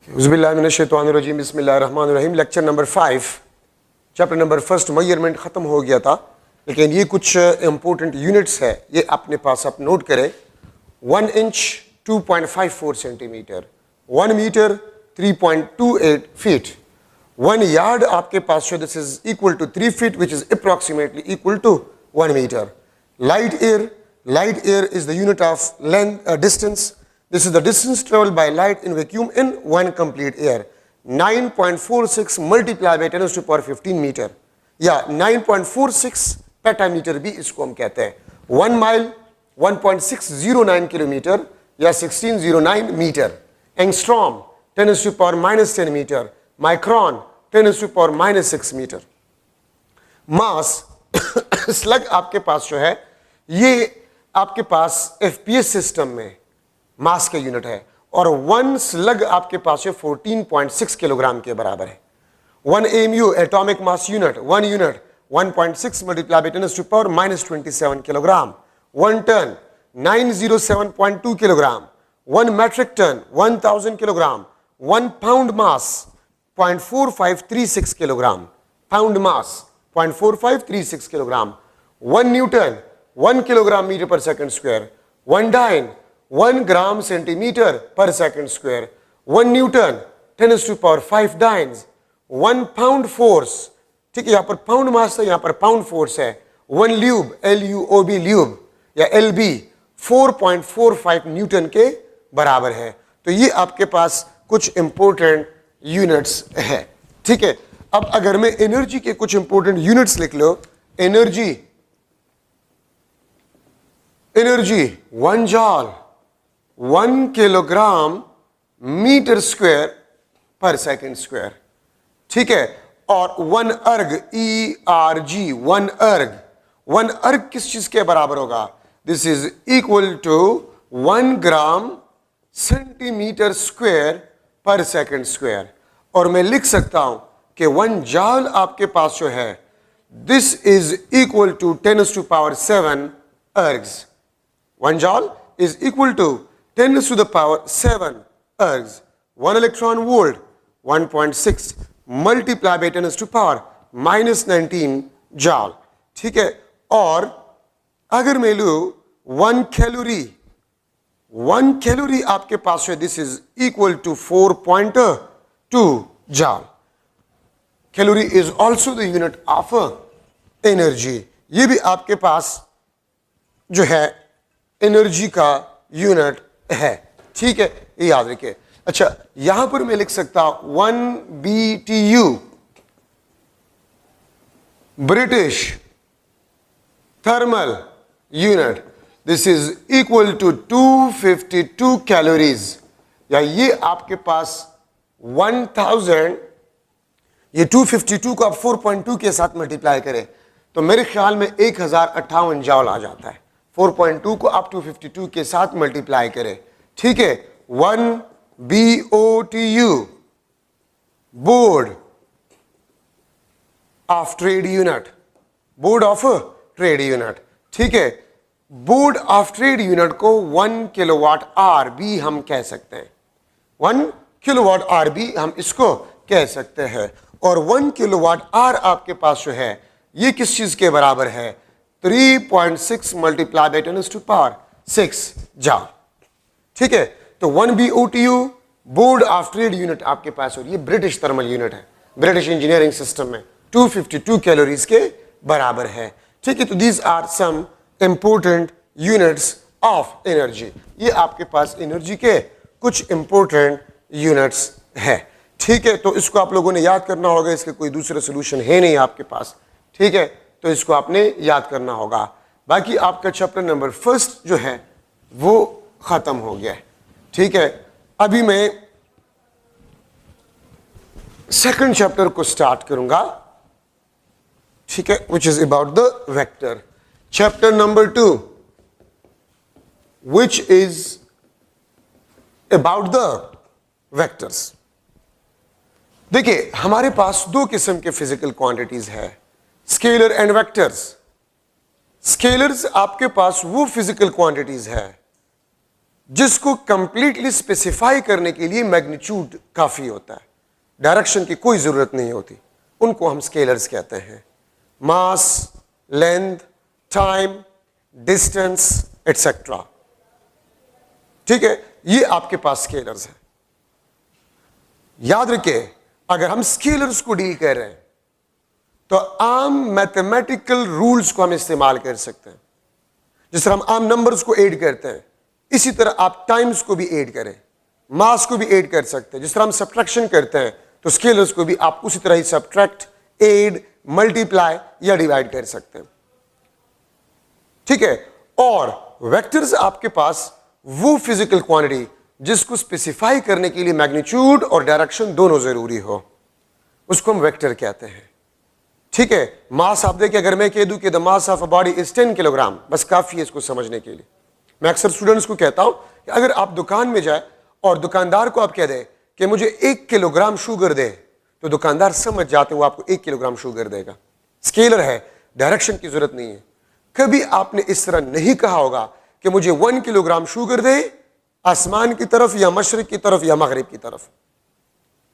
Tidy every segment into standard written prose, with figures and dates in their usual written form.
बिस्मिल्लाहिर्रहमानिर्रहीम। Lecture number 5 chapter number first measurement ख़त्म हो गया था, लेकिन ये कुछ इंपॉर्टेंट यूनिट्स है, ये अपने पास आप नोट करें। 1 inch 2.54 centimetre, 1 metre 3.28 feet, 1 yard आपके पास this is equal to 3 feet which is approximately equal to 1 metre. Light year is the unit of length distance. This is the distance traveled by light in vacuum in one complete year. 9.46 multiplied by 10 to the power 15 meter या 9.46 पेटामीटर भी इसको हम कहते हैं। 1 mile 1.609 kilometre या 1609 metre. Angstrom 10 to the power -10 metre. Micron 10 to the power -6 metre. Mass slug आपके पास जो है ये आपके पास एफपीएस सिस्टम में मास के यूनिट है, और 1 स्लग आपके पास 14.6 किलोग्राम के बराबर है। 1 AMU atomic mass unit, 1 unit 1.6 multiply by 10 to the power -27 kilogram. 1 ton 907.2 kilogram. 1 metric ton 1000 kilogram. 1 pound mass 0.4536 kilogram. Pound mass 0.4536 kilogram. 1 newton 1 kilogram metre per second square. 1 dyne 1 gram centimetre per second square. 1 newton 10 to the power 5 dynes. 1 pound force, ठीक है, यहां पर pound मास है, यहां पर pound force है। 1 lube LUOB lube या LB 4.45 Newton के बराबर है। तो ये आपके पास कुछ इंपॉर्टेंट यूनिट्स है, ठीक है। अब अगर मैं एनर्जी के कुछ इंपॉर्टेंट यूनिट्स लिख लो। Energy 1 joule 1 kilogram metre square पर सेकंड स्क्वायर, ठीक है। और 1 अर्ग ERG 1 अर्ग किस चीज के बराबर होगा? This is equal to 1 gram centimetre square पर सेकंड स्क्वायर। और मैं लिख सकता हूं कि 1 जॉल आपके पास जो है this is equal to 10 to the power 7 ergs. 1 joule is equal to 10 to the power 7 ergs. 1 electron volt 1.6 multiply by 10 to the power -19 joule, ठीक है। और अगर मैं लूं 1 कैलोरी आपके पास है this is equal to 4.2 joule. Calorie is also the unit of energy. ये भी आपके पास जो है एनर्जी का यूनिट है, ठीक है, ये याद रखिए। अच्छा, यहां पर मैं लिख सकता हूं 1 BTU British thermal unit, this is equal to 252 calories. या ये आपके पास 1000, ये 252 को आप 4.2 के साथ मल्टीप्लाई करें तो मेरे ख्याल में 1058 जॉल आ जाता है। 4.2 को आप 252 के साथ मल्टीप्लाई करें, ठीक है। 1 BOTU board of trade unit, board of trade unit, ठीक है। बोर्ड ऑफ ट्रेड यूनिट को 1 किलोवाट आवर भी हम कह सकते हैं। 1 किलोवाट आवर भी हम इसको कह सकते हैं। और 1 किलोवाट आवर आपके पास जो है ये किस चीज के बराबर है? 3.6 multiply by 10 to the power 6 joule, ठीक है। तो 1 BOTU board of trade unit आपके पास, और ये ब्रिटिश थर्मल यूनिट है, ब्रिटिश इंजीनियरिंग सिस्टम में 252 कैलोरीज के बराबर है, ठीक है। तो these are some important units of energy. ये आपके पास एनर्जी के कुछ इंपॉर्टेंट यूनिट्स है, ठीक है। तो इसको आप लोगों ने याद करना होगा, इसके कोई दूसरा सोल्यूशन है नहीं आपके पास, ठीक है। तो इसको आपने याद करना होगा। बाकी आपका चैप्टर नंबर फर्स्ट जो है वो खत्म हो गया है, ठीक है। अभी मैं सेकंड चैप्टर को स्टार्ट करूंगा, ठीक है, which is about the vector. Chapter number 2 which is about the vectors. देखिए, हमारे पास 2 किस्म के फिजिकल क्वांटिटीज है, स्केलर एंड वेक्टर्स। स्केलर्स आपके पास वो फिजिकल क्वांटिटीज है जिसको कंप्लीटली स्पेसिफाई करने के लिए मैग्नीट्यूड काफी होता है, डायरेक्शन की कोई जरूरत नहीं होती, उनको हम स्केलर्स कहते हैं। मास, लेंथ, टाइम, डिस्टेंस एटसेट्रा। ठीक है, ये आपके पास स्केलर्स हैं। याद रखिए, अगर हम स्केलर्स को डील कर रहे हैं तो आम मैथमेटिकल रूल्स को हम इस्तेमाल कर सकते हैं। जिस तरह हम आम नंबर्स को ऐड करते हैं, इसी तरह आप टाइम्स को भी ऐड करें, मास को भी ऐड कर सकते हैं। जिस तरह हम सब्ट्रैक्शन करते हैं तो स्केलर्स को भी आप उसी तरह ही सब्ट्रैक्ट, ऐड, मल्टीप्लाई या डिवाइड कर सकते हैं। ठीक है, और वेक्टर्स आपके पास वो फिजिकल क्वांटिटी जिसको स्पेसिफाई करने के लिए मैग्नीट्यूड और डायरेक्शन दोनों जरूरी हो, उसको हम वेक्टर कहते हैं। ठीक है, मास आप देखिए, अगर मैं कह दूं कि the mass of a body is 10 kilogram, बस काफी है इसको समझने के लिए। मैं अक्सर स्टूडेंट्स को कहता हूं कि अगर आप दुकान में जाए और दुकानदार को आप कह दें कि मुझे 1 किलोग्राम शुगर दे, तो दुकानदार समझ जाते हैं वो आपको 1 किलोग्राम शुगर देगा। स्केलर है, डायरेक्शन की जरूरत नहीं है। कभी आपने इस तरह नहीं कहा होगा कि मुझे 1 किलोग्राम शुगर दे आसमान की तरफ या मशरिक की तरफ या मगरिब की तरफ।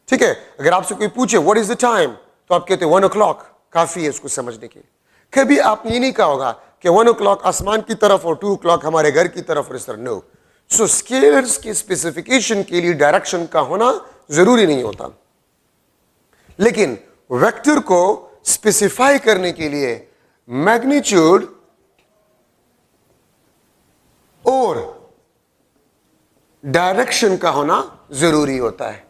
ठीक है, अगर आपसे कोई पूछे व्हाट इज द टाइम, तो आप कहते हैं 1 o'clock, काफी है इसको समझने के लिए। कभी आपने ये नहीं कहा होगा कि 1 o'clock आसमान की तरफ और 2 o'clock हमारे घर की तरफ और इस तरह। नो। सो स्केलर्स की स्पेसिफिकेशन के लिए डायरेक्शन का होना जरूरी नहीं होता, लेकिन वेक्टर को स्पेसिफाई करने के लिए मैग्नीट्यूड और डायरेक्शन का होना जरूरी होता है।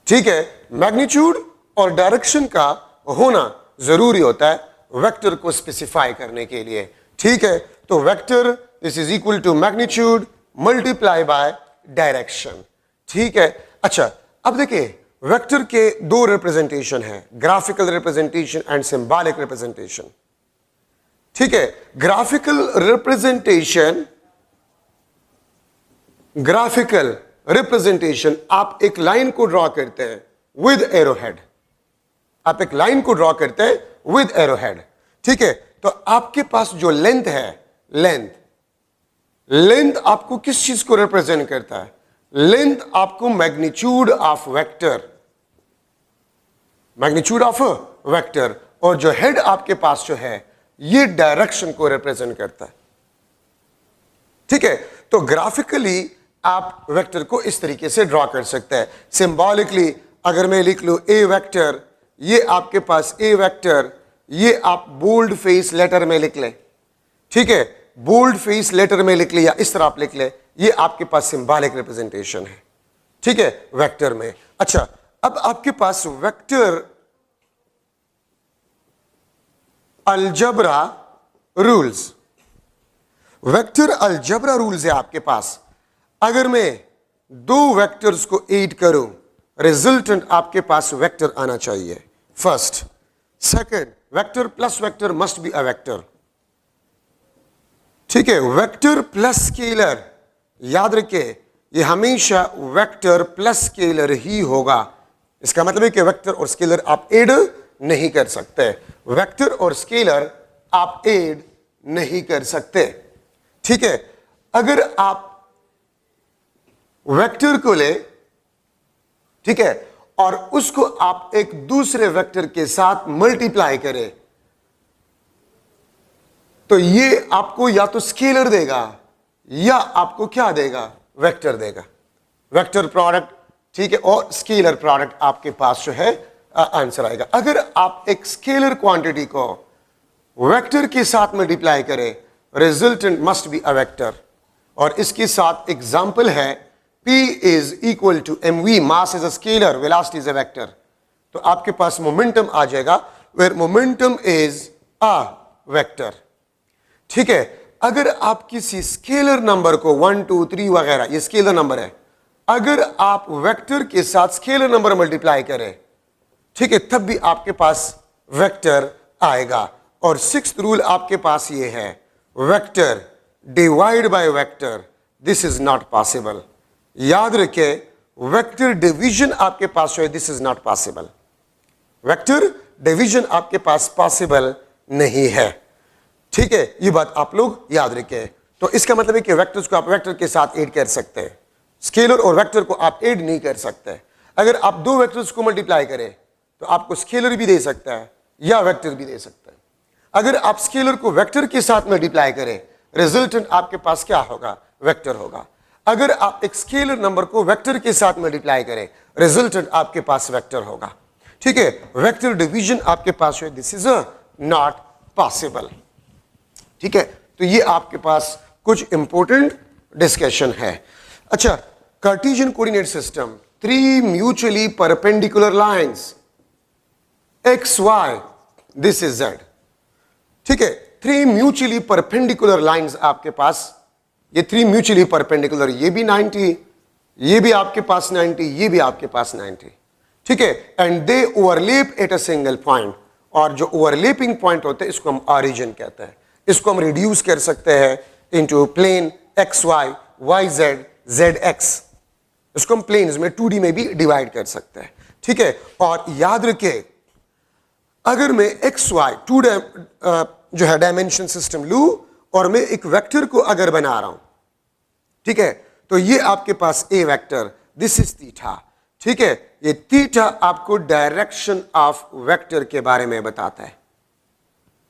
ठीक है, मैग्नीट्यूड और डायरेक्शन का होना जरूरी होता है वेक्टर को स्पेसिफाई करने के लिए। ठीक है, तो vector this is equal to magnitude multiply by direction. ठीक है, अच्छा अब देखिए, वेक्टर के दो रिप्रेजेंटेशन है, graphical representation and symbolic representation. ठीक है, ग्राफिकल रिप्रेजेंटेशन आप एक लाइन को ड्रॉ करते हैं विद एरोहेड। आप एक लाइन को ड्रॉ करते हैं विद एरोहेड। ठीक है, तो आपके पास जो लेंथ है, लेंथ आपको किस चीज को रिप्रेजेंट करता है? लेंथ आपको मैग्नीट्यूड ऑफ वेक्टर, और जो हेड आपके पास जो है ये डायरेक्शन को रिप्रेजेंट करता है। ठीक है, तो ग्राफिकली आप वेक्टर को इस तरीके से ड्रॉ कर सकते हैं। सिंबॉलिकली अगर मैं लिख लूं ए वेक्टर, ये आपके पास ए वेक्टर, ये आप बोल्ड फेस लेटर में लिख लें। ठीक है, बोल्ड फेस लेटर में लिख ले या इस तरह आप लिख ले, ये आपके पास सिंबॉलिक रिप्रेजेंटेशन है। ठीक है, वेक्टर में। अच्छा, अब आपके पास vector algebra rules, vector algebra rules है आपके पास। अगर मैं दो वेक्टर्स को ऐड करूं, रिजल्टेंट आपके पास वेक्टर आना चाहिए। First, second, vector plus vector must be a vector. ठीक है, वेक्टर प्लस स्केलर, याद रखिए ये हमेशा वेक्टर प्लस स्केलर ही होगा। इसका मतलब है कि वेक्टर और स्केलर आप ऐड नहीं कर सकते, वेक्टर और स्केलर आप ऐड नहीं कर सकते। ठीक है, अगर आप वेक्टर को ले, ठीक है, और उसको आप एक दूसरे वेक्टर के साथ मल्टीप्लाई करें, तो ये आपको या तो स्केलर देगा या आपको क्या देगा? वेक्टर देगा। वेक्टर प्रोडक्ट, ठीक है, और स्केलर प्रोडक्ट आपके पास जो है आंसर आएगा। अगर आप एक स्केलर क्वांटिटी को वेक्टर के साथ मल्टीप्लाई करें, resultant must be a vector. और इसके साथ एग्जांपल है P is equal to mv, mass is a scalar, velocity is a vector. तो आपके पास मोमेंटम आ जाएगा, where momentum is a vector. ठीक है, अगर आप किसी स्केलर नंबर को 1 2 3 वगैरह, ये स्केलर नंबर है, अगर आप वेक्टर के साथ स्केलर नंबर मल्टीप्लाई करें, ठीक है, तब भी आपके पास वेक्टर आएगा। और सिक्स्थ रूल आपके पास ये है, vector divide by vector, this is not possible. याद रखें, वेक्टर डिवीजन आपके पास जो है, this is not possible. Vector division आपके पास पॉसिबल नहीं है। ठीक है, ये बात आप लोग याद रखें। तो इसका मतलब है कि वेक्टर्स को आप वेक्टर के साथ ऐड कर सकते हैं, स्केलर और वेक्टर को आप ऐड नहीं कर सकते। अगर आप दो वेक्टर्स को मल्टीप्लाई करें तो आपको स्केलर भी दे सकता है या वेक्टर भी दे सकता है। अगर आप स्केलर को वेक्टर के साथ मल्टीप्लाई करें, रिजल्टेंट आपके पास क्या होगा? वेक्टर होगा। अगर आप एक स्केलर नंबर को वेक्टर के साथ मल्टीप्लाई करें, रिजल्टेंट आपके पास वेक्टर होगा। ठीक है, वेक्टर डिवीजन आपके पास है, दिस इज नॉट पॉसिबल। ठीक है, तो ये आपके पास कुछ इंपॉर्टेंट डिस्कशन है। अच्छा, Cartesian coordinate system, 3 mutually perpendicular lines x y, this is z. ठीक है, 3 म्यूचुअली परपेंडिकुलर लाइंस आपके पास, ये 3 म्यूचुअली परपेंडिकुलर, ये भी 90, ये भी आपके पास 90, ये भी आपके पास 90। ठीक है, and they overlap at a single point, और जो ओवरलैपिंग पॉइंट होते हैं इसको हम ऑरिजिन कहते हैं। इसको हम रिड्यूस कर सकते हैं into plane x y, y z, z x. इसको हम प्लेन्स में 2D में भी डिवाइड कर सकते हैं। ठीक है, और याद रखें, अगर मैं एक्स वाई जो है डायमेंशन सिस्टम लूं और मैं एक वेक्टर को अगर बना रहा हूं, ठीक है, तो ये आपके पास ए वेक्टर, दिस इज थीटा। ठीक है, ये थीटा आपको डायरेक्शन ऑफ वेक्टर के बारे में बताता है।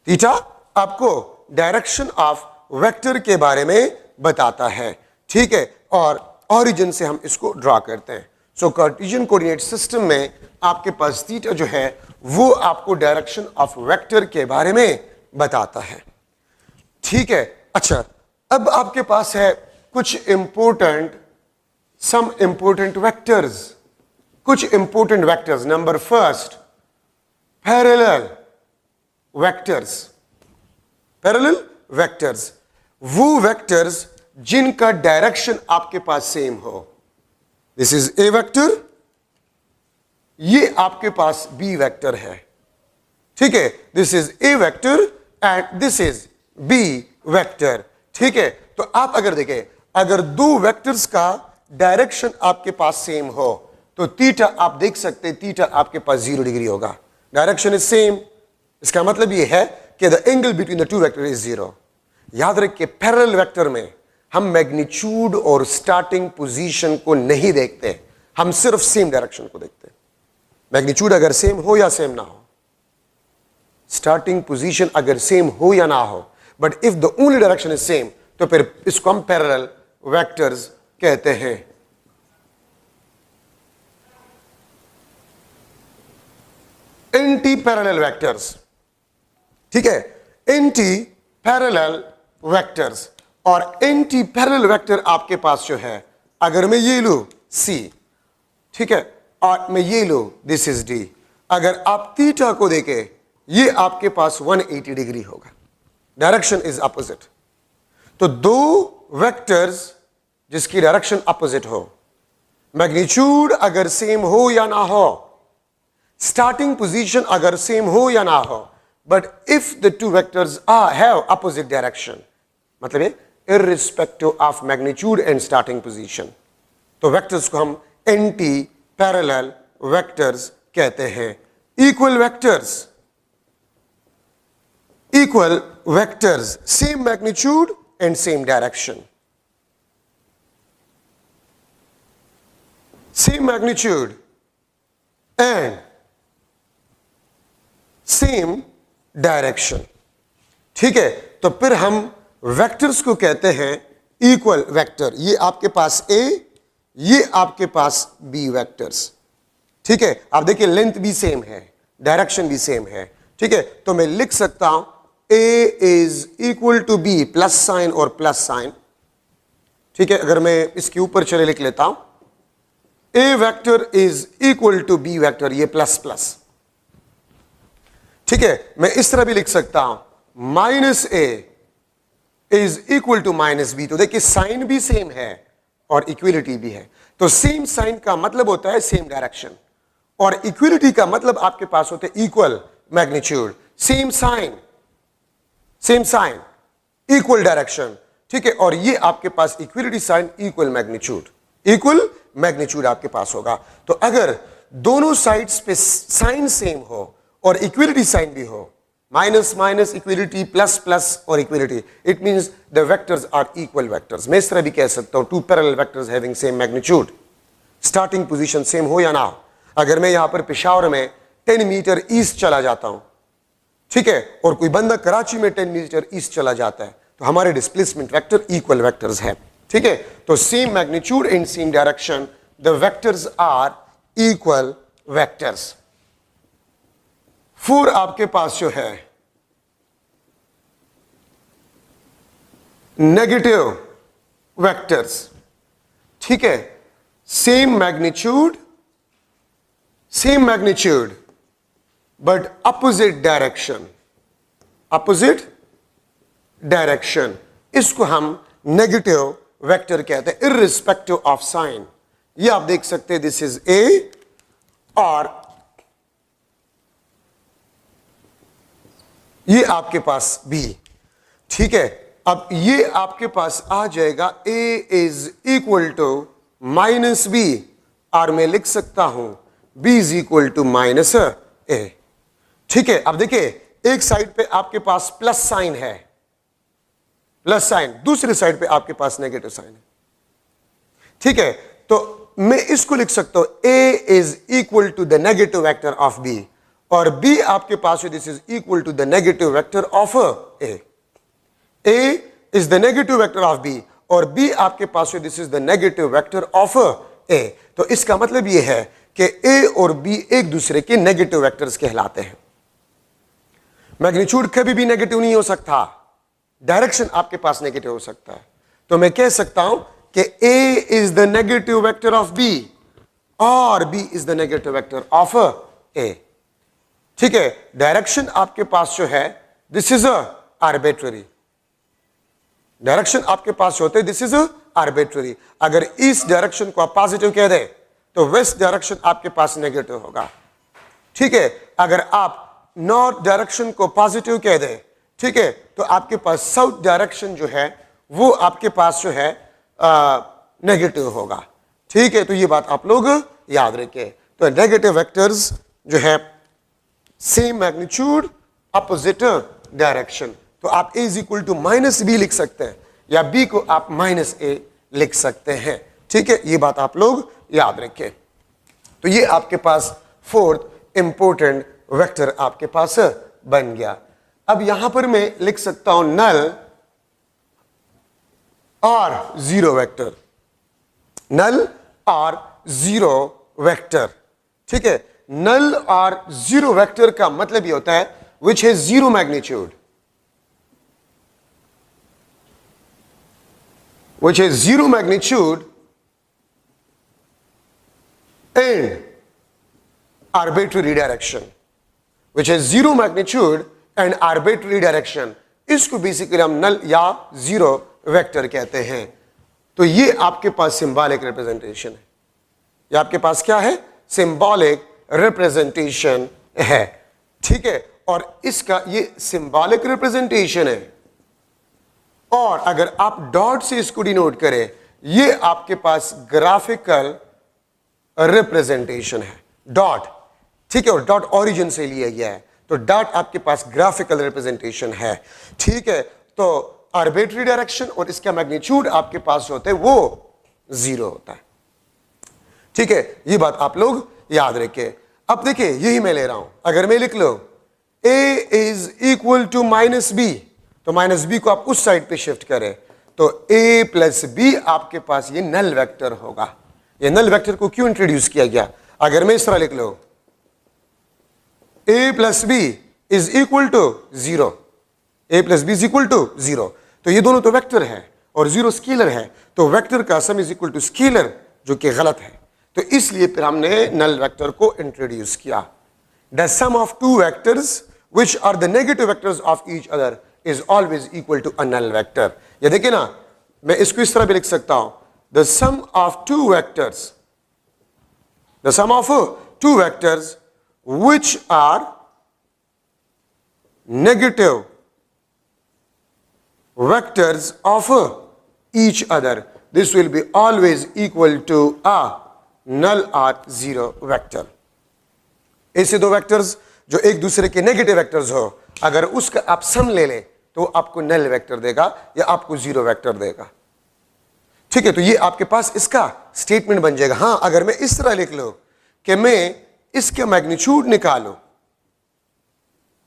थीटा आपको डायरेक्शन ऑफ वेक्टर के बारे में बताता है। ठीक है, और ऑरिजिन से हम इसको ड्रॉ करते हैं। सो कार्टेशियन कोऑर्डिनेट सिस्टम में आपके पास थीटा जो है वो आपको डायरेक्शन ऑफ वेक्टर के बारे में बताता है। ठीक है, अच्छा, अब आपके पास है कुछ इंपॉर्टेंट, सम इंपॉर्टेंट वेक्टर्स, कुछ important vectors. Number first, parallel vectors. Parallel vectors, वो वेक्टर्स जिनका डायरेक्शन आपके पास सेम हो। दिस इज ए वेक्टर, ये आपके पास बी वेक्टर है। ठीक है, this is A vector and this is B vector. ठीक है, तो आप अगर देखें, अगर दो वेक्टर्स का डायरेक्शन आपके पास सेम हो तो थीटा आप देख सकते हैं, थीटा आपके पास 0 डिग्री होगा। डायरेक्शन इज सेम, इसका मतलब ये है कि the angle between the two vector is 0। याद रखिए, पैरेलल वेक्टर में हम मैग्नीट्यूड और स्टार्टिंग पोजीशन को नहीं देखते, हम सिर्फ सेम डायरेक्शन को देखते हैं। मैग्नीट्यूड अगर सेम हो या सेम ना हो, स्टार्टिंग पोजीशन अगर सेम हो या ना हो, but if the only direction is same, तो फिर इसको हम पैरेलल वेक्टर्स कहते हैं। एंटी पैरेलल वेक्टर्स, ठीक है, एंटी पैरेलल वेक्टर्स, और एंटी पैरेलल वेक्टर आपके पास जो है, अगर मैं ये लूं C, ठीक है, और मैं ये लूं दिस इज D, अगर आप थीटा को देखें, ये आपके पास 180 डिग्री होगा, डायरेक्शन इज अपोजिट। तो दो वेक्टर्स जिसकी डायरेक्शन अपोजिट हो, मैग्नीट्यूड अगर सेम हो या ना हो, स्टार्टिंग पोजीशन अगर सेम हो या ना हो, but if the two vectors have opposite direction, मतलब irrespective of magnitude and starting position, तो वेक्टर्स को हम एंटी पैरेलल वेक्टर्स कहते हैं। Equal vectors, equal vectors, same magnitude and same direction. Same magnitude and same direction. ठीक है, तो फिर हम वेक्टर्स को कहते हैं इक्वल वेक्टर। ये आपके पास A, ये आपके पास B वेक्टर्स। ठीक है, आप देखिए लेंथ भी सेम है, डायरेक्शन भी सेम है। ठीक है, तो मैं लिख सकता हूं A is equal to B, plus sign और प्लस साइन। ठीक है, अगर मैं इसके ऊपर चले लिख लेता हूं A vector is equal to B vector, ये प्लस प्लस। ठीक है, मैं इस तरह भी लिख सकता हूं minus A is equal to minus B। तो देखिए साइन भी सेम है और इक्वलिटी भी है। तो सेम साइन का मतलब होता है सेम डायरेक्शन, और इक्वलिटी का मतलब आपके पास होते हैं equal magnitude. Same sign, same sign, equal direction. ठीक है, और ये आपके पास equality sign, equal magnitude, equal magnitude आपके पास होगा। तो अगर दोनों साइड्स पे साइन सेम हो और इक्वलिटी साइन भी हो, minus minus equality, plus plus और equality, it means the vectors are equal vectors. मैं इस तरह भी कह सकता हूं, two parallel vectors having same magnitude, starting position same हो या ना हो। अगर मैं यहां पर पेशावर में 10 मीटर ईस्ट चला जाता हूं, ठीक है, और कोई बंदा कराची में 10 मीटर ईस्ट चला जाता है, तो हमारे डिस्प्लेसमेंट वेक्टर इक्वल वेक्टर्स है, ठीक है। तो same magnitude in same direction, the vectors are equal vectors. 4 आपके पास जो है नेगेटिव वेक्टर्स, ठीक है, same magnitude but opposite direction, इसको हम नेगेटिव वेक्टर कहते हैं, इर्रिस्पेक्टिव ऑफ साइन। ये आप देख सकते हैं, दिस इज ए और ये आपके पास बी, ठीक है। अब ये आपके पास आ जाएगा A is equal to minus B, और मैं लिख सकता हूं B is equal to minus A, ठीक है। अब देखिए, एक साइड पे आपके पास प्लस साइन है, प्लस साइन, दूसरी साइड पे आपके पास नेगेटिव साइन है, ठीक है। तो मैं इसको लिख सकता हूं A is equal to the negative vector of B, और बी आपके पास है this is equal to the negative vector of A. A is the negative vector of B और बी आपके पास है this is the negative vector of A. तो इसका मतलब यह है कि ए और बी एक दूसरे के नेगेटिव वेक्टर्स कहलाते हैं। मैग्नीट्यूड कभी भी नेगेटिव नहीं हो सकता, डायरेक्शन आपके पास नेगेटिव हो सकता है। तो मैं कह सकता हूं कि A is the negative vector of B और B is the negative vector of A, ठीक है। डायरेक्शन आपके पास जो है दिस इज आर्बिट्ररी, डायरेक्शन आपके पास होते हैं दिस इज आर्बिट्ररी। अगर इस डायरेक्शन को आप पॉजिटिव कह दे तो वेस्ट डायरेक्शन आपके पास नेगेटिव होगा, ठीक है। अगर आप नॉर्थ डायरेक्शन को पॉजिटिव कह दे, ठीक है, तो आपके पास साउथ डायरेक्शन जो है वो आपके पास जो है नेगेटिव होगा, ठीक है। तो ये बात आप लोग याद रखें। तो नेगेटिव वेक्टर्स जो है सेम मैग्नीट्यूड अपोजिट डायरेक्शन, तो आप A is equal to minus B लिख सकते हैं या बी को आप माइनस ए लिख सकते हैं, ठीक है। ये बात आप लोग याद रखें। तो ये आपके पास फोर्थ इंपॉर्टेंट वेक्टर आपके पास बन गया। अब यहां पर मैं लिख सकता हूं नल और जीरो वेक्टर, नल और जीरो वेक्टर, ठीक है। नल और जीरो वेक्टर का मतलब ये होता है विच है zero magnitude, which is zero magnitude and arbitrary direction, which is zero magnitude and arbitrary direction, इसको बेसिकली हम नल या जीरो वेक्टर कहते हैं। तो ये आपके पास सिंबॉलिक रिप्रेजेंटेशन है, ये आपके पास क्या है, सिंबॉलिक रिप्रेजेंटेशन है, ठीक है। और इसका ये सिंबॉलिक रिप्रेजेंटेशन है, और अगर आप डॉट से इसको डिनोट करें, ये आपके पास ग्राफिकल रिप्रेजेंटेशन है, डॉट, ठीक है। और डॉट ओरिजिन से लिया गया है, तो डॉट आपके पास ग्राफिकल रिप्रेजेंटेशन है, ठीक है। तो आर्बिट्ररी डायरेक्शन और इसका मैग्नीट्यूड आपके पास जो होता है वो जीरो होता है, ठीक है। ये बात आप लोग याद रखें। अब देखिए, यही मैं ले रहा हूं, अगर मैं लिख लो A is equal to minus B, तो माइनस बी को आप उस साइड पे शिफ्ट करें तो ए प्लस बी आपके पास ये नल वेक्टर होगा। ये नल वेक्टर को क्यों इंट्रोड्यूस किया गया, अगर मैं इस तरह लिख लो A plus B is equal to zero, A plus B is equal to zero, तो ये दोनों तो वेक्टर है और जीरो स्केलर है, तो वेक्टर का sum is equal to scalar, जो कि गलत है। तो इसलिए फिर हमने नल वेक्टर को इंट्रोड्यूस किया। The sum of two vectors which are the negative vectors of each other is always equal to a null vector। ये देखिए ना, मैं इसको इस तरह भी लिख सकता हूं, the sum of two vectors, the sum of two vectors which are negative vectors of each other, this will be always equal to a null or zero vector। ऐसे दो वेक्टर्स जो एक दूसरे के नेगेटिव वेक्टर्स हो, अगर उसका आप सम ले लें तो आपको नल वेक्टर देगा या आपको जीरो वेक्टर देगा। ठीक है, तो ये आपके पास इसका स्टेटमेंट बन जाएगा। हां, अगर मैं इस तरह लिख लूं कि मैं इसके मैग्नीट्यूड निकालूं,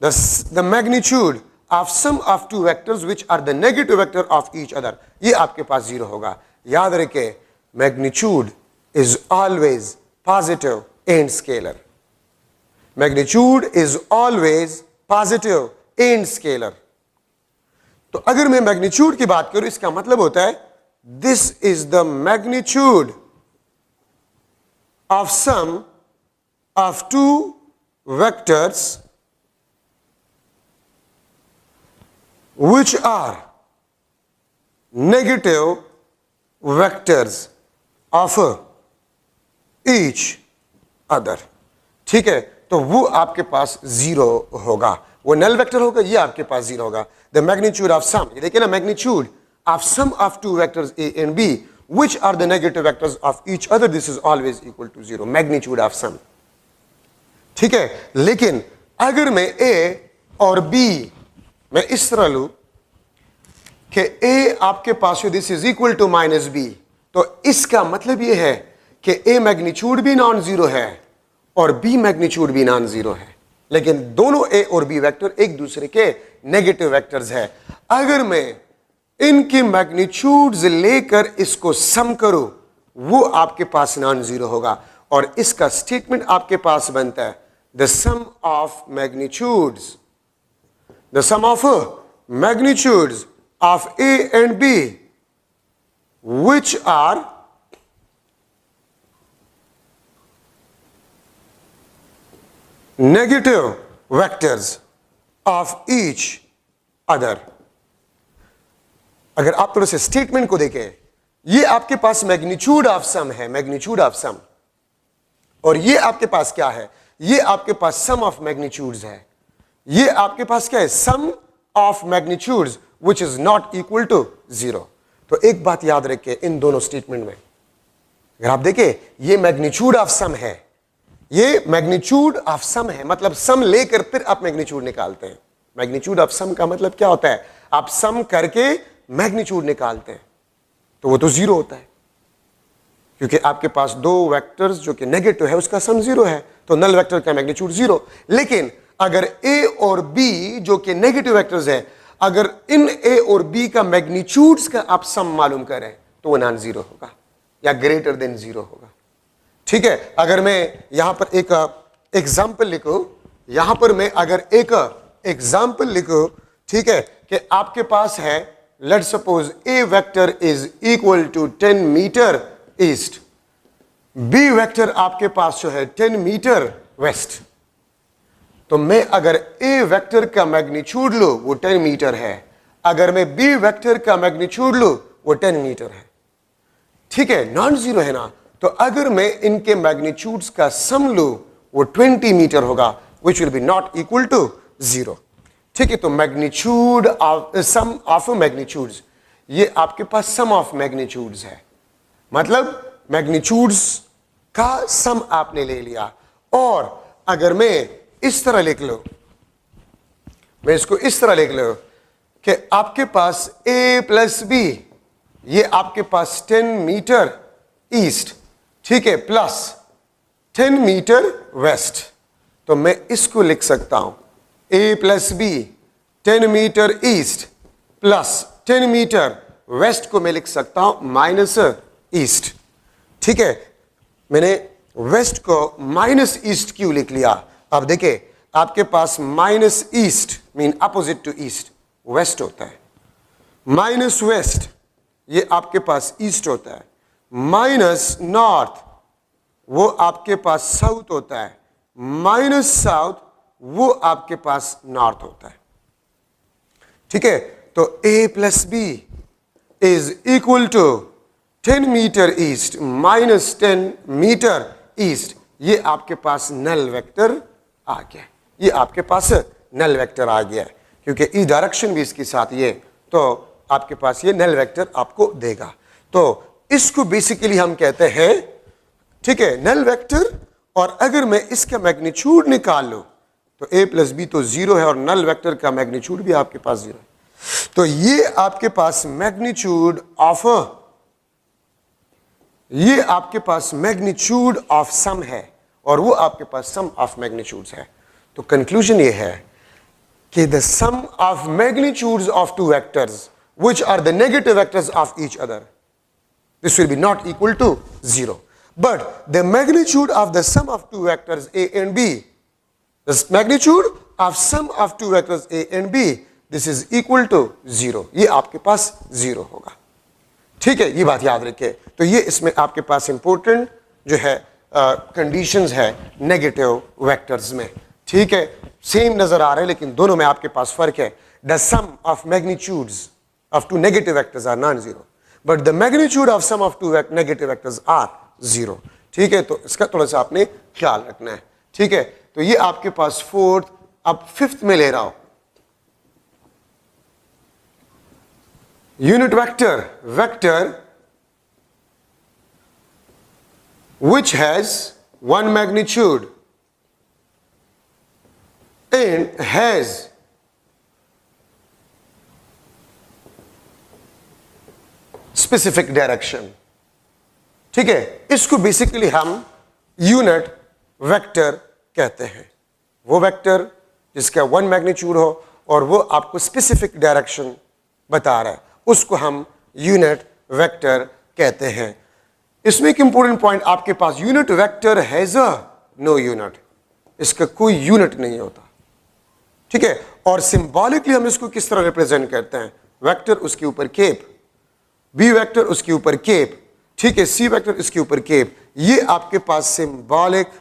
the magnitude of sum of two vectors which are the negative vector of each other, ये आपके पास जीरो होगा। याद रखें, magnitude is always positive and scalar. Magnitude is always positive and scalar. तो अगर मैं मैग्नीट्यूड की बात करूं, इसका मतलब होता है this is the magnitude of sum of two vectors which are negative vectors of each other। ठीक है, तो वो आपके पास जीरो होगा, वो नल वेक्टर होगा, ये आपके पास जीरो होगा। द मैग्नीट्यूड ऑफ सम, ये देखिए ना, magnitude of sum of two vectors A and B which are the negative vectors of each other, this is always equal to zero, magnitude of sum. ठीक है, लेकिन अगर मैं ए और बी मैं इस तरह लूं कि ए आपके पास है this is equal to minus B, तो इसका मतलब यह है कि ए मैग्नीट्यूड भी नॉन जीरो है और बी मैग्नीट्यूड भी नॉन जीरो है, लेकिन दोनों ए और बी वेक्टर एक दूसरे के नेगेटिव वेक्टर्स है। अगर मैं इनकी मैग्नीट्यूड्स लेकर इसको सम करूं, वो आपके पास नॉन जीरो होगा और इसका स्टेटमेंट आपके पास बनता है the sum of magnitudes, the sum of magnitudes of A and B which are negative vectors of each other। अगर आप थोड़े से स्टेटमेंट को देखें, ये आपके पास मैग्नीट्यूड ऑफ सम है, मैग्नीट्यूड ऑफ सम, और ये आपके पास क्या है, ये आपके पास सम ऑफ मैग्नीट्यूड्स है। ये आपके पास क्या है, sum of magnitudes which is not equal to zero. तो एक बात याद रखिए इन दोनों स्टेटमेंट में, अगर आप देखें, ये मैग्नीट्यूड ऑफ सम है, ये मैग्नीट्यूड ऑफ सम है, मतलब सम लेकर फिर आप मैग्नीट्यूड निकालते हैं। मैग्नीट्यूड ऑफ सम का मतलब क्या होता है, आप सम करके मैग्नीट्यूड निकालते हैं, तो वो तो जीरो होता है, क्योंकि आपके पास दो वेक्टर्स जो कि नेगेटिव है उसका सम जीरो है, तो नल वेक्टर का मैग्नीट्यूड जीरो। लेकिन अगर ए और बी जो कि नेगेटिव वेक्टर्स है, अगर इन ए और बी का मैग्नीट्यूड्स का आप सम मालूम करें तो वो नॉन जीरो होगा या ग्रेटर देन जीरो होगा। ठीक है, अगर मैं यहां पर एक एग्जाम्पल लिखूं, यहां पर मैं अगर एक एग्जाम्पल लिखूं, ठीक है, कि आपके पास है, let's suppose A vector is equal to 10 metre east, B vector आपके पास जो है 10 मीटर वेस्ट, तो मैं अगर ए वेक्टर का मैग्नीट्यूड लूं वो 10 मीटर है, अगर मैं बी वेक्टर का मैग्नीट्यूड लूं वो 10 मीटर है। ठीक है, नॉन जीरो है ना, तो अगर मैं इनके मैग्नीट्यूड्स का सम लूं वो 20 मीटर होगा, which will be not equal to zero. ठीक है, तो magnitude of sum of magnitudes, ये आपके पास सम ऑफ मैग्नीट्यूड्स है, मतलब मैग्नीट्यूड्स का सम आपने ले लिया। और अगर मैं इस तरह लिख लो, मैं इसको इस तरह लिख लो कि आपके पास ए प्लस बी, ये आपके पास 10 मीटर ईस्ट, ठीक है, प्लस 10 मीटर वेस्ट, तो मैं इसको लिख सकता हूं A plus B 10 metre east plus 10 metre west को मैं लिख सकता हूं माइनस ईस्ट। ठीक है, मैंने वेस्ट को माइनस ईस्ट क्यों लिख लिया, अब देखिए आपके पास minus east mean opposite to east west होता है, माइनस वेस्ट ये आपके पास ईस्ट होता है, माइनस नॉर्थ वो आपके पास साउथ होता है, माइनस साउथ वो आपके पास नॉर्थ होता है। ठीक है, तो a plus B is equal to 10 metre east minus 10 metre east, ये आपके पास नल वेक्टर आ गया, ये आपके पास नल वेक्टर आ गया, क्योंकि ई डायरेक्शन भी इसके साथ ये, तो आपके पास ये नल वेक्टर आपको देगा। तो इसको बेसिकली हम कहते हैं, ठीक है, नल वेक्टर। और अगर मैं इसका मैग्नीट्यूड निकाल लूं, तो a प्लस बी तो 0 है और नल वेक्टर का मैग्नीट्यूड भी आपके पास 0 है। तो ये आपके पास मैग्नीट्यूड ऑफ सम है और वो आपके पास सम ऑफ मैग्नीट्यूड्स है। तो कंक्लूजन ये है कि the sum of magnitudes of two vectors which are the negative vectors of each other, this will be not equal to 0. But the magnitude of the sum of two vectors a and b, the magnitude of sum of two vectors a and b, this is equal to 0. ये आपके पास 0 होगा। ठीक है, ये बात याद रखिए। तो ये इसमें आपके पास इंपॉर्टेंट जो है कंडीशंस है नेगेटिव वेक्टर्स में। ठीक है, सेम नजर आ रहे हैं लेकिन दोनों में आपके पास फर्क है। The sum of magnitudes of two negative vectors are non zero, but the magnitude of sum of two negative vectors are 0। ठीक है, तो इसका थोड़ा सा आपने ख्याल रखना है। ठीक है, तो ये आपके पास फोर्थ। अब फिफ्थ में ले रहा हूं, unit vector which has one magnitude and has specific direction। ठीक है, इसको बेसिकली हम यूनिट वेक्टर कहते हैं। वो वेक्टर जिसका वन मैग्नीट्यूड हो और वो आपको स्पेसिफिक डायरेक्शन बता रहा है, उसको हम यूनिट वेक्टर कहते हैं। इसमें एक इंपॉर्टेंट पॉइंट, आपके पास unit vector has a no unit, इसका कोई यूनिट नहीं होता। ठीक है, और सिंबॉलिकली हम इसको किस तरह रिप्रेजेंट करते हैं, वेक्टर उसके ऊपर केप, बी वेक्टर उसके ऊपर केप, ठीक है, सी वेक्टर इसके ऊपर केप। ये आपके पास सिंबॉलिक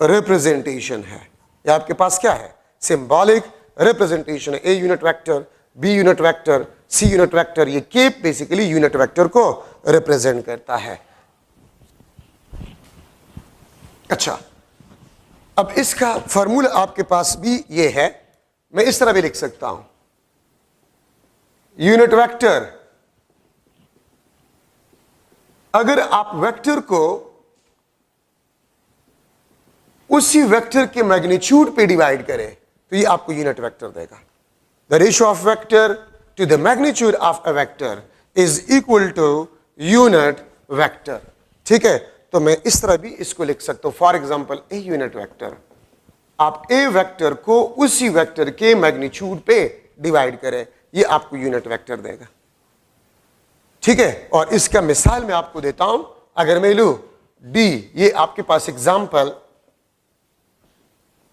रिप्रेजेंटेशन है। ये आपके पास क्या है, सिंबॉलिक रिप्रेजेंटेशन है। A unit vector, B unit vector, C unit vector, ये केप बेसिकली यूनिट वेक्टर को रिप्रेजेंट करता है। अच्छा, अब इसका फॉर्मूला आपके पास भी ये है, मैं इस तरह भी लिख सकता हूं, यूनिट वेक्टर, अगर आप वेक्टर को उसी वेक्टर के मैग्नीट्यूड पे डिवाइड करें तो ये आपको यूनिट वेक्टर देगा। The ratio of vector to the magnitude of a vector is equal to unit vector. ठीक है, तो मैं इस तरह भी इसको लिख सकता हूं, for example A unit vector, आप ए वेक्टर को उसी वेक्टर के मैग्नीट्यूड पे डिवाइड करें, ये आपको यूनिट वेक्टर देगा। ठीक है, और इसका मिसाल मैं आपको देता हूं, अगर मैं लूं डी, ये आपके पास एग्जांपल,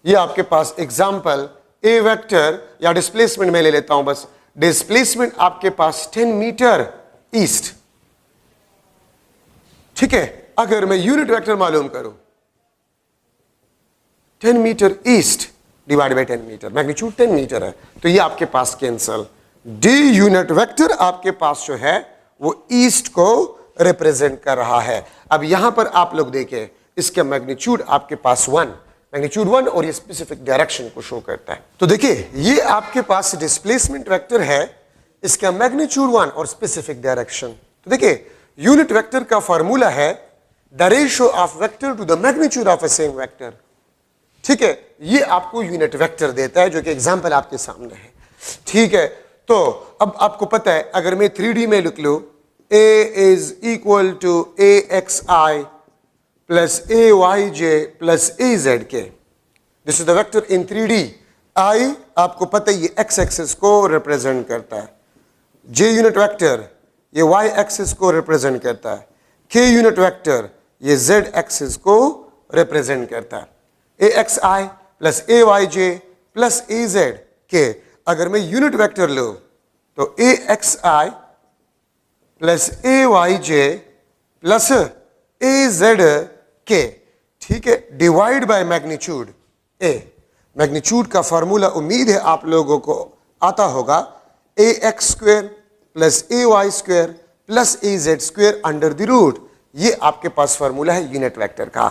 ये आपके पास एग्जांपल ए वेक्टर या डिस्प्लेसमेंट में ले लेता हूं, बस डिस्प्लेसमेंट आपके पास 10 मीटर ईस्ट। ठीक है, अगर मैं यूनिट वेक्टर मालूम करूं 10 metre east divide by 10 metre, magnitude 10 metre है, तो ये आपके पास कैंसल। डी यूनिट वेक्टर आपके पास जो है वो ईस्ट को रिप्रेजेंट कर रहा है। अब यहां पर आप लोग देखें, इसका मैग्नीट्यूड आपके पास 1, मैग्नीट्यूड 1, और ये स्पेसिफिक डायरेक्शन को शो करता है। तो देखिए, ये आपके पास डिस्प्लेसमेंट वेक्टर है, इसका मैग्नीट्यूड 1 और स्पेसिफिक डायरेक्शन। तो देखिए, यूनिट वेक्टर का फॉर्मूला है the ratio of vector to the magnitude of a same vector. ठीक है, ये आपको यूनिट वेक्टर देता है, जो कि एग्जांपल आपके सामने है। ठीक है, तो अब आपको पता है, अगर मैं 3D में लिख लूं, a is equal to axi plus ayj plus azk, this is the vector in 3D। i आपको पता है ये x एक्सिस को रिप्रेजेंट करता है, j यूनिट वेक्टर ये y एक्सिस को रिप्रेजेंट करता है, k यूनिट वेक्टर ये z एक्सिस को रिप्रेजेंट करता है। axi plus ayj plus azk, अगर मैं यूनिट वेक्टर लूं तो axi plus ayj plus azk, ठीक है, divide by magnitude a। Magnitude का फॉर्मूला उम्मीद है आप लोगों को आता होगा, ax square plus ay square plus az square under the root. ये आपके पास फॉर्मूला है यूनिट वेक्टर का।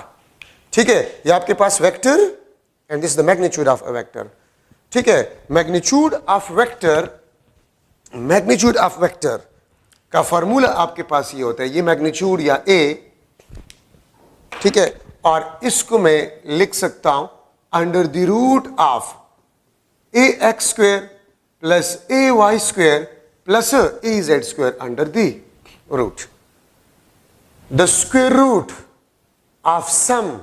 ठीक है, ये आपके पास vector and this the magnitude of a vector. ठीक है, मैग्नीट्यूड ऑफ वेक्टर का फॉर्मूला आपके पास ये होता है, ये मैग्नीट्यूड या a, ठीक है, और इसको मैं लिख सकता हूं under the root of a x square plus a y square plus a z square under the root. The square root of sum,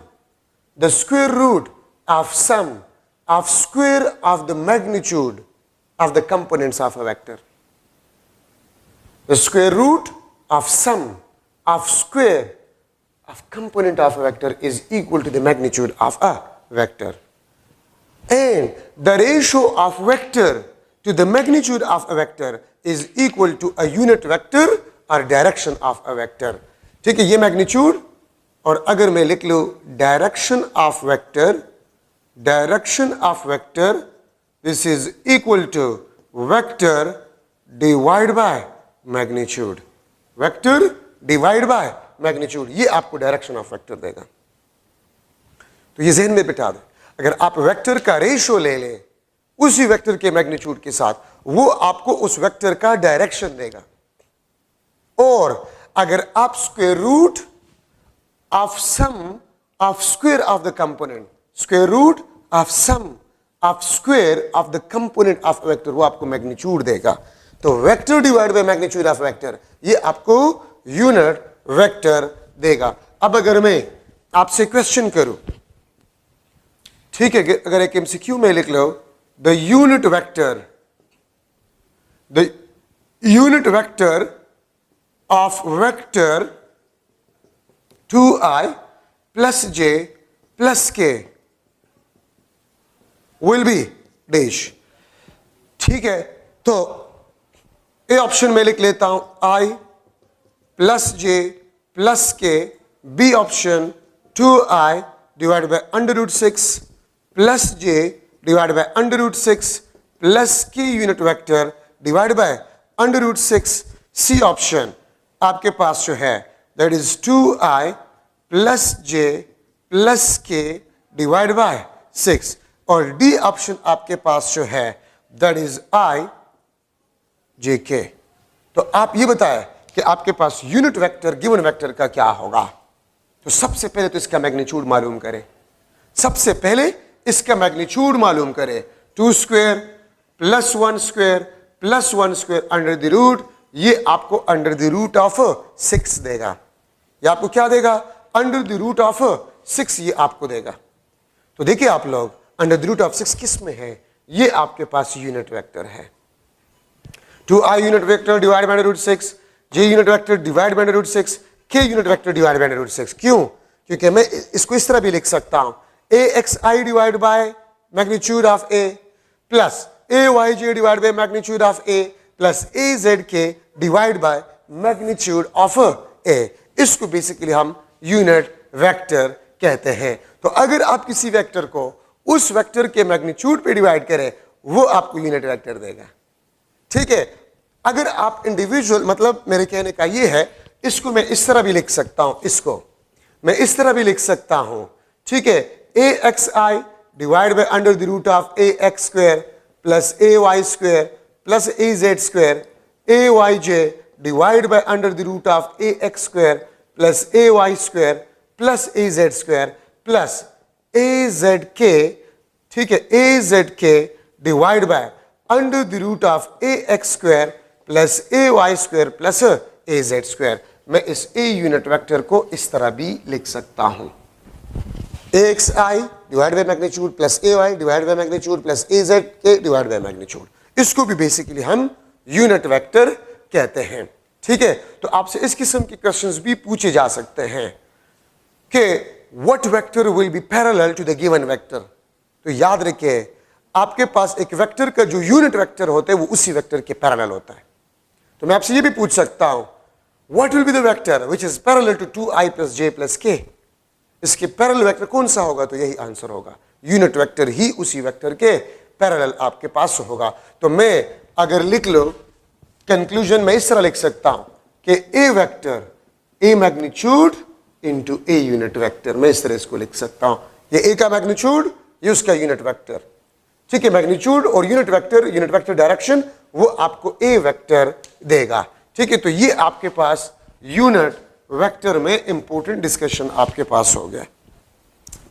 the square root of sum of square of the magnitude of the components of a vector. The square root of sum of square of component of a vector is equal to the magnitude of a vector. And the ratio of vector to the magnitude of a vector is equal to a unit vector or direction of a vector. ठीक है, ये magnitude, और अगर मैं लिख लूँ direction of vector, direction of vector, this is equal to vector divided by magnitude. Vector divided by magnitude, ये आपको direction of vector देगा. तो ये ज़हन में बिठा दे. अगर आप वेक्टर का रेशो ले लें उसी वेक्टर के मैग्नीट्यूड के साथ, वो आपको उस वेक्टर का डायरेक्शन देगा. और अगर आप square root of sum of square of the component, square root of sum of square of the component of vector, वो आपको मैग्नीट्यूड देगा. तो vector divide by magnitude of vector, ये आपको यूनिट वेक्टर देगा. अब अगर मैं आपसे क्वेश्चन करूं, ठीक है, अगर एक एमसीक्यू में लिख लो the unit vector of vector 2i plus j plus k will be dash. ठीक है, तो ए ऑप्शन में लिख लेता हूं i plus j plus k, B option 2i divide by under root 6 plus j divide by under root 6 plus k unit vector divide by under root 6. C option आपके पास जो है that is 2i plus j plus k divide by 6, और D option आपके पास जो है that is i j k. तो आप ये बताएं कि आपके पास यूनिट वेक्टर गिवन वेक्टर का क्या होगा. तो सबसे पहले तो इसका मैग्नीट्यूड मालूम करें. सबसे पहले इसका मैग्नीट्यूड मालूम करें. 2 square plus 1 square plus 1 square under the root, ये आपको अंडर द रूट ऑफ 6 देगा. ये आपको क्या देगा? अंडर द रूट ऑफ 6 ये आपको देगा. तो देखिए आप लोग, अंडर द रूट ऑफ 6 किस में है? ये आपके पास यूनिट वेक्टर है. 2i unit vector divide by root 6, j unit vector divide by root 6, k unit vector divide by root 6. क्यों? क्योंकि मैं इसको इस तरह भी लिख सकता हूं axi divide by magnitude of a plus ayj divide by magnitude of a plus azk divide by magnitude of a. इसको बेसिकली हम यूनिट वेक्टर कहते हैं. तो अगर आप किसी वेक्टर को उस वेक्टर के मैग्नीट्यूड पे डिवाइड करें, वो आपको यूनिट वेक्टर देगा. ठीक है, अगर आप इंडिविजुअल, मतलब मेरे कहने का ये है, इसको मैं इस तरह भी लिख सकता हूं, इसको मैं इस तरह भी लिख सकता हूं. ठीक है, axi divide by under the root of ax square plus ay square plus az square, ayj divide by under the root of ax square plus ay square plus az square plus azk. ठीक है, azk divide by under the root of ax square plus ay square plus az square. मैं इस a unit vector को इस तरह भी लिख सकता हूं, axi divide by magnitude plus ay divide by magnitude plus azk divide by magnitude. इसको भी बेसिकली हम यूनिट वेक्टर कहते हैं. ठीक है, तो आपसे इस किस्म के क्वेश्चंस भी पूछे जा सकते हैं कि what vector will be parallel to the given vector. तो याद रखिए, आपके पास एक वेक्टर का जो यूनिट वेक्टर होता है वो उसी वेक्टर के पैरेलल होता है. तो मैं आपसे ये भी पूछ सकता हूं what will be the vector which is parallel to 2i plus j plus k. इसके पैरेलल वेक्टर कौन सा होगा? तो यही आंसर होगा, यूनिट वेक्टर ही उसी वेक्टर के पैरेलल आपके पास होगा. तो मैं अगर लिख लो कंक्लूजन में इस तरह लिख सकता हूं कि A vector A magnitude into A unit vector. मैं इस तरह इसको लिख सकता हूं, ये ए का मैग्नीट्यूड, ये उसका यूनिट वेक्टर. ठीक है, मैग्नीट्यूड और यूनिट वेक्टर डायरेक्शन वो आपको ए वेक्टर देगा. ठीक है, तो ये आपके पास यूनिट वेक्टर में इंपॉर्टेंट डिस्कशन आपके पास हो गया.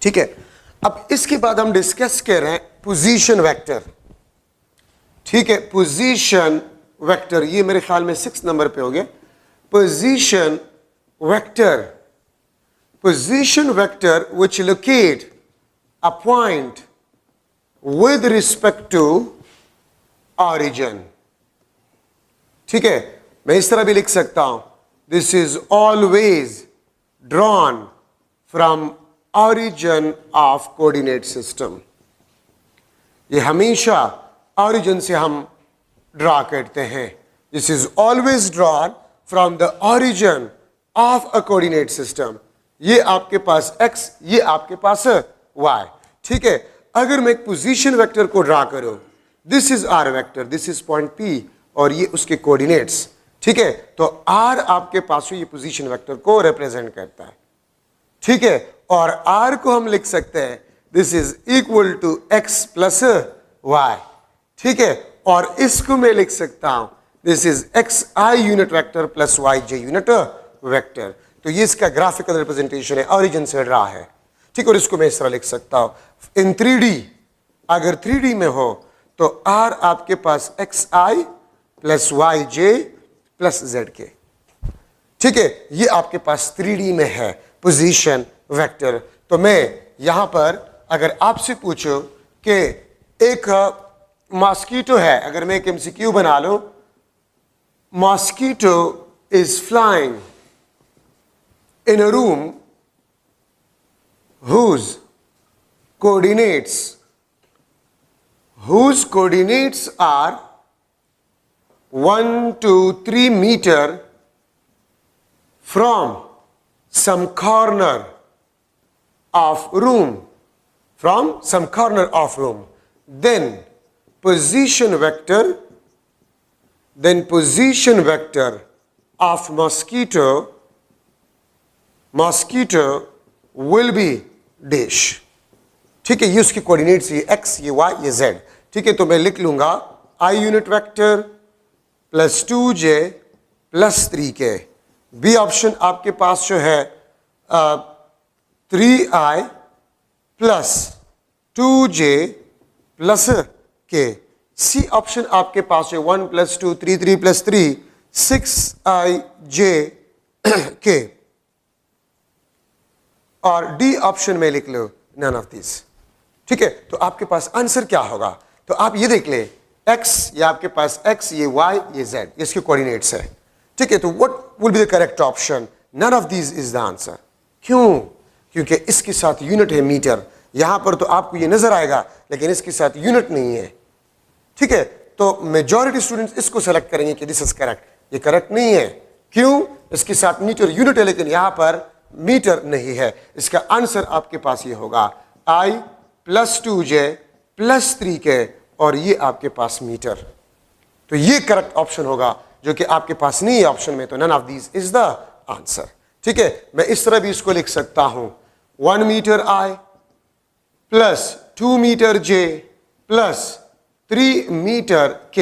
ठीक है, अब इसके बाद हम डिस्कस कर रहे हैं पोजीशन वेक्टर। ठीक है, पोजीशन वेक्टर, ये मेरे ख्याल में 6 नंबर पे हो गया। Position vector, position vector which locate a point with respect to origin। ठीक है, मैं इस तरह भी लिख सकता हूं, this is always drawn from origin of coordinate system। ये हमेशा origin से हम ड्रा करते हैं। this is always drawn from the origin of a coordinate system। ये आपके पास x, ये आपके पास y। ठीक है, अगर मैं एक पोजीशन वेक्टर को ड्रा करूं, this is R vector, this is point P और ये उसके कोऑर्डिनेट्स। ठीक है, तो R आपके पास ये पोजीशन वेक्टर को रिप्रेजेंट करता है। ठीक है, और R को हम लिख सकते हैं this is equal to x plus y। ठीक है, और इसको मैं लिख सकता हूं this is xi unit vector plus yj unit vector. तो ये इसका ग्राफिकल रिप्रेजेंटेशन है, ओरिजिन से ड्रा है। ठीक, और इसको मैं इस तरह लिख सकता हूं इन 3D। अगर 3D में हो तो R आपके पास xi plus yj plus zk। ठीक है, ये आपके पास 3D में है पोजीशन वेक्टर। तो मैं यहां पर अगर आपसे पूछूं कि एक मॉस्किटो है, अगर मैं एक MCQ बना लूं, mosquito is flying in a room whose coordinates are 1 to 3 meter from some corner of room, then position vector of mosquito will be dash. ठीक है, ये उसकी कोऑर्डिनेट्स, ये x, ये y, ये z। ठीक है, तो मैं लिख लूंगा i unit vector plus 2j plus 3k। B option आपके पास जो है 3i plus 2j plus k। C option आपके पास है 1 प्लस 2 3 प्लस 3 6ij k। और डी ऑप्शन में लिख लो नन ऑफ दिस। ठीक है, तो आपके पास आंसर क्या होगा? तो आप ये देख ले, x, ये आपके पास x, ये y, ये z, इसके कोऑर्डिनेट्स है। ठीक है, तो what will be the correct option? None of this is the answer. क्यों? क्योंकि इसके साथ यूनिट है मीटर। यहां पर तो आपको ये नजर आएगा, लेकिन इसके साथ यूनिट नहीं है। ठीक है, तो मेजॉरिटी स्टूडेंट्स इसको सेलेक्ट करेंगे कि दिस इज करेक्ट। ये करेक्ट नहीं है। क्यों? इसके साथ मीटर यूनिट है, लेकिन यहां पर मीटर नहीं है। इसका आंसर आपके पास ये होगा i plus 2j plus 3k और ये आपके पास मीटर। तो ये करेक्ट ऑप्शन होगा, जो कि आपके पास नहीं है ऑप्शन में। तो none of these is the answer. ठीक है, मैं इस तरह भी इसको लिख सकता हूं 1 metre i plus 2 metre j plus 3 metre k।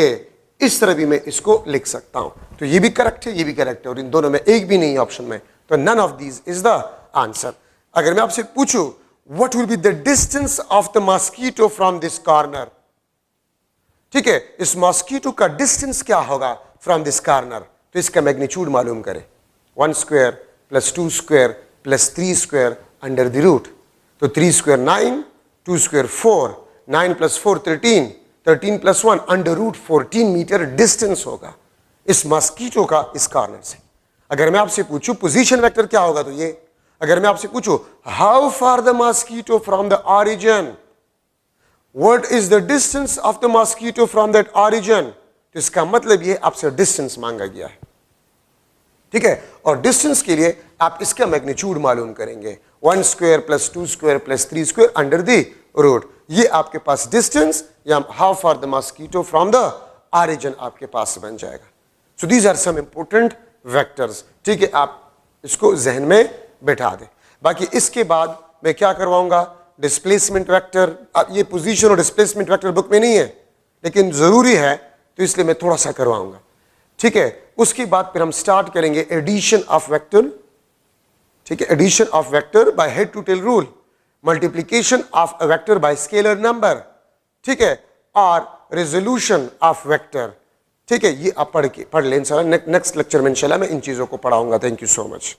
इस तरह भी मैं इसको लिख सकता हूं। तो ये भी करेक्ट है, ये भी करेक्ट है, और इन दोनों में एक भी नहीं है ऑप्शन में। तो none of these is the answer. अगर मैं आपसे पूछूं what will be the distance of the mosquito from this corner, ठीक है, इस मॉस्किटो का डिस्टेंस क्या होगा फ्रॉम दिस कॉर्नर, तो इसका मैग्नीट्यूड मालूम करें। 1 square plus 2 square plus 3 square under the root. तो 3 square 9, 2 square 4, 9 plus 4 13, 13 plus 1 under root 14 metre distance होगा इस मॉस्किटो का इस कॉर्नर से। अगर मैं आपसे पूछूं पोजीशन वेक्टर क्या होगा, तो ये। अगर मैं आपसे पूछूं how far the mosquito from the origin, what is the distance of the mosquito from that origin, तो इसका मतलब ये आपसे डिस्टेंस मांगा गया है। ठीक है, और डिस्टेंस के लिए आप इसका मैग्नीट्यूड मालूम करेंगे। 1 square plus 2 square plus 3 square under the root. ये आपके पास डिस्टेंस या how far the mosquito from the origin आपके पास बन जाएगा। So these are some important vectors. ठीक है, आप इसको जहन में बैठा दें। बाकी इसके बाद मैं क्या करवाऊंगा, डिस्प्लेसमेंट वेक्टर। अब ये पोजीशन और डिस्प्लेसमेंट वेक्टर बुक में नहीं है, लेकिन जरूरी है, तो इसलिए मैं थोड़ा सा करवाऊंगा। ठीक है, उसके बाद फिर हम स्टार्ट करेंगे एडिशन ऑफ वेक्टर। ठीक है, addition of vector by head to tail rule. Multiplication of a vector by scalar number, ठीक है, और रेजोल्यूशन ऑफ वेक्टर, ठीक है। ये आप पढ़ लें इंशाल्लाह। नेक्स्ट लेक्चर में इंशाल्लाह मैं इन चीज़ों को पढ़ाऊंगा। Thank you so much.